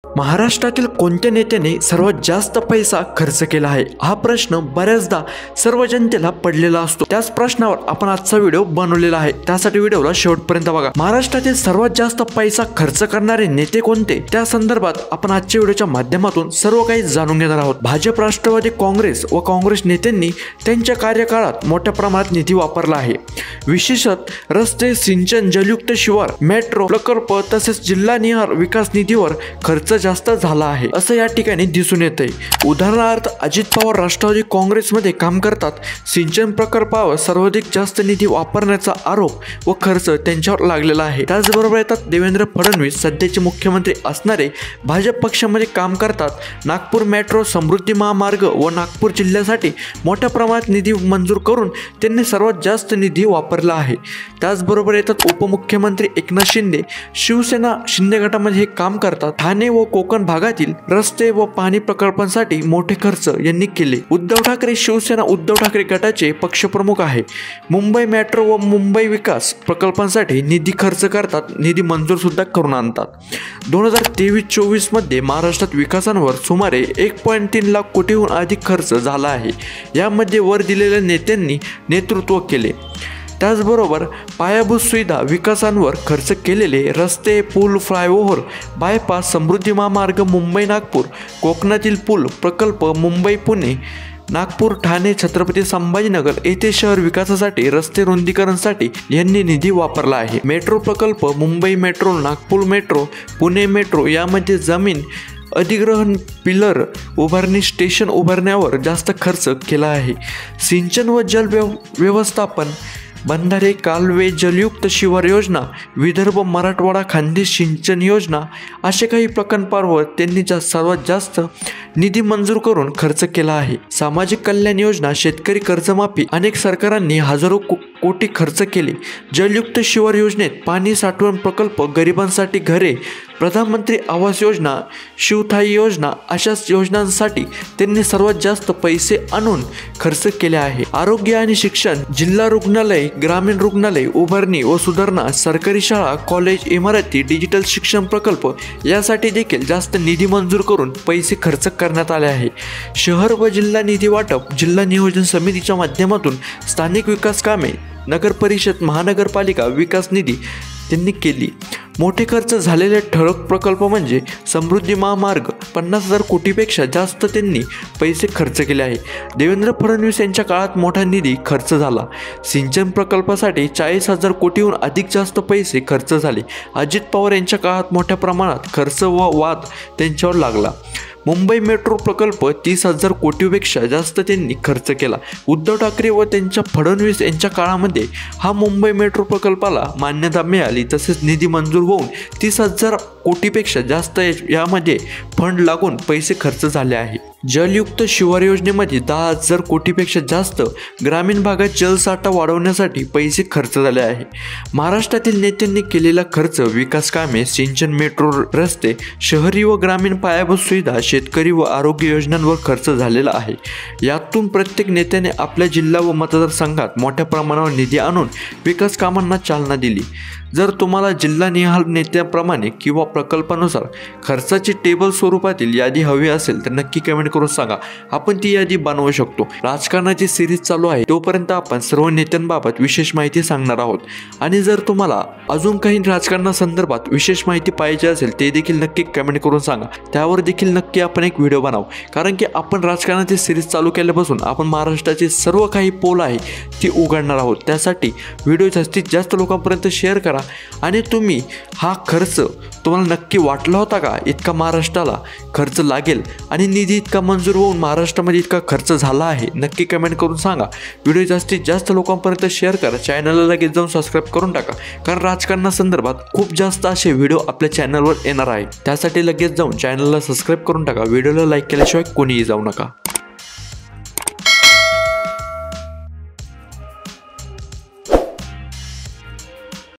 महाराष्ट्रातील कोणत्या नेत्याने सर्वात जास्त पैसा खर्च केला आहे हा प्रश्न बऱ्याचदा सर्व जनतेला पडलेला असतो। त्याच प्रश्नावर आपण आजचा व्हिडिओ बनवलेला आहे, त्यासाठी व्हिडिओला शेवटपर्यंत बघा। महाराष्ट्रातील सर्वात जास्त पैसा खर्च करणारे नेते कोणते त्या संदर्भात आपण आजच्या व्हिडिओच्या माध्यमातून सर्व काही जाणून घेणार आहोत। भाजप, राष्ट्रवादी काँग्रेस व काँग्रेस नेत्यांनी त्यांच्या कार्यकाळात मोठ्या प्रमाणात निधी वापरला आहे। विशेषतः रस्ते, सिंचन, जलयुक्त शिवार, मेट्रो प्रकल्प तसेच जिल्हानिहाय विकास निधीवर खर्च जास्त झाला आहे असं या ठिकाणी दिसून येते। उदाहरणार्थ अजित पवार राष्ट्रवादी काँग्रेसमध्ये काम करतात। सिंचन प्रकल्पावर सर्वाधिक जास्त निधी वापरण्याचा आरोप व खर्च त्यांच्यावर लागलेला आहे। त्याचबरोबर येतात देवेंद्र फडणवीस सध्याचे मुख्यमंत्री असणारे भाजप पक्षामध्ये काम करतात। नागपूर मेट्रो, समृद्धी महामार्ग व नागपूर जिल्ह्यासाठी मोठ्या प्रमाणात निधी मंजूर करून त्यांनी सर्वात जास्त निधी वापरला आहे। त्याचबरोबर येतात उपमुख्यमंत्री एकनाथ शिंदे शिवसेना शिंदे गटामध्ये हे काम करतात। ठाणे व कोकण भागातील रस्ते व पाणी प्रकल्पांसाठी मोठे खर्च यांनी केले। उद्धव ठाकरे शिवसेना उद्धव ठाकरे गटाचे पक्षप्रमुख आहे। मुंबई मेट्रो व मुंबई विकास प्रकल्पांसाठी निधी खर्च करतात, निधी मंजूर सुद्धा करून आणतात। 2023-24 मध्ये महाराष्ट्रात विकासांवर सुमारे 1.3 लाख कोटीहून अधिक खर्च झाला आहे। यामध्ये वर दिलेल्या नेत्यांनी नेतृत्व केले। त्याचबरोबर पायाभूत सुविधा विकासांवर खर्च केलेले रस्ते, पूल, फ्लायओव्हर, बायपास, समृद्धी महामार्ग, मुंबई नागपूर, कोकणातील पूल प्रकल्प, मुंबई पुणे, नागपूर, ठाणे, छत्रपती संभाजीनगर येथे शहर विकासासाठी, रस्ते रुंदीकरणासाठी यांनी निधी वापरला आहे। मेट्रो प्रकल्प, Mumbai metro, Nagpur metro, Pune metro यामध्ये जमीन अधिग्रहण, पिलर उभारणी, स्टेशन उभारण्यावर जास्त खर्च केला आहे। सिंचन व जल व्यवस्थापन, बंधारे, कालवे, जलयुक्त शिवार योजना, विदर्भ मराठवाडा खानदेश सिंचन योजना असे काही प्रकल्पांवर त्यांनी सर्वात जास्त निधी मंजूर करून खर्च केला आहे। सामाजिक कल्याण योजना, शेतकरी कर्जमाफी अनेक सरकारांनी हजारो कोटी खर्च केले। जलयुक्त शिवार योजनेत पाणी साठवण प्रकल्प, गरिबांसाठी घरे, प्रधानमंत्री आवास योजना, शिवथाई योजना अशा योजनांसाठी त्यांनी सर्वात जास्त पैसे आणून खर्च केले आहे। आरोग्य आणि शिक्षण, जिल्हा रुग्णालय, ग्रामीण रुग्णालय उभारणी व सुधारणा, सरकारी शाळा, कॉलेज, इमारती, डिजिटल शिक्षण प्रकल्प यासाठी देखील जास्त निधी मंजूर करून पैसे खर्च करण्यात आले आहे। शहर व जिल्हा निधी वाटप, जिल्हा नियोजन समितीच्या माध्यमातून स्थानिक विकास कामे, नगर परिषद, महानगरपालिका विकास निधी त्यांनी केली। मोठे खर्च झालेले ठळक प्रकल्प म्हणजे समृद्धी महामार्ग 50,000 कोटीपेक्षा जास्त त्यांनी पैसे खर्च केले आहे। देवेंद्र फडणवीस यांच्या काळात मोठा निधी खर्च झाला। सिंचन प्रकल्पासाठी 40,000 कोटीहून अधिक जास्त पैसे खर्च झाले। अजित पवार यांच्या काळात मोठ्या प्रमाणात खर्च व वाद त्यांच्यावर लागला। मुंबई मेट्रो प्रकल्प 30,000 कोटीपेक्षा जास्त त्यांनी खर्च केला। उद्धव ठाकरे व त्यांच्या फडणवीस यांच्या काळामध्ये हा मुंबई मेट्रो प्रकल्पाला मान्यता मिळाली, तसेच निधी मंजूर होऊन 30,000 कोटीपेक्षा जास्त यामध्ये फंड लागून पैसे खर्च झाले आहे। जलयुक्त शिवार योजनेमध्ये 10,000 कोटीपेक्षा जास्त ग्रामीण भागात जलसाठा वाढवण्यासाठी पैसे खर्च झाले आहे। महाराष्ट्रातील नेत्यांनी केलेला खर्च विकास कामे, सिंचन, मेट्रो, रस्ते, शहरी व ग्रामीण पायाभूत सुविधा, शेतकरी व आरोग्य योजनांवर खर्च झालेला आहे। यातून प्रत्येक नेत्याने आपल्या जिल्हा व मतदारसंघात मोठ्या प्रमाणावर निधी आणून विकास कामांना चालना दिली। जर तुम्हाला जिल्हानिहाय नेत्याप्रमाणे किंवा प्रकल्पानुसार खर्चाची टेबल स्वरूपातील यादी हवी असेल तर नक्की कमेंट करून सांगा, आपण ती यादी बनवू शकतो। राजकारणाची सिरीज चालू आहे तोपर्यंत आपण सर्व नेत्यांबाबत विशेष माहिती सांगणार आहोत, आणि जर तुम्हाला अजून काही राजकारणासंदर्भात विशेष माहिती पाहिजे असेल ते देखील नक्की कमेंट करून सांगा, त्यावर देखील नक्की आपण एक व्हिडिओ बनावू। कारण की आपण राजकारणाची सिरीज चालू केल्यापासून आपण महाराष्ट्राचे सर्व काही पोल आहे ती उघडणार आहोत। त्यासाठी व्हिडिओ जास्तीत जास्त लोकांपर्यंत शेअर करा। आणि तुम्ही हा खर्च तुम्हाला नक्की वाटला होता का, इतका महाराष्ट्राला खर्च लागेल आणि निधी इतका मंजूर होऊन महाराष्ट्रामध्ये इतका खर्च झाला आहे, नक्की कमेंट करून सांगा। व्हिडिओ जास्तीत जास्त लोकांपर्यंत शेअर करा, चॅनलला लगेच जाऊन सबस्क्राईब करून टाका, कारण राजकारणासंदर्भात खूप जास्त असे व्हिडिओ आपल्या चॅनलवर येणार आहे। त्यासाठी लगेच जाऊन चॅनलला सबस्क्राईब करून टाका, व्हिडिओला लाईक केल्याशिवाय कोणीही जाऊ नका।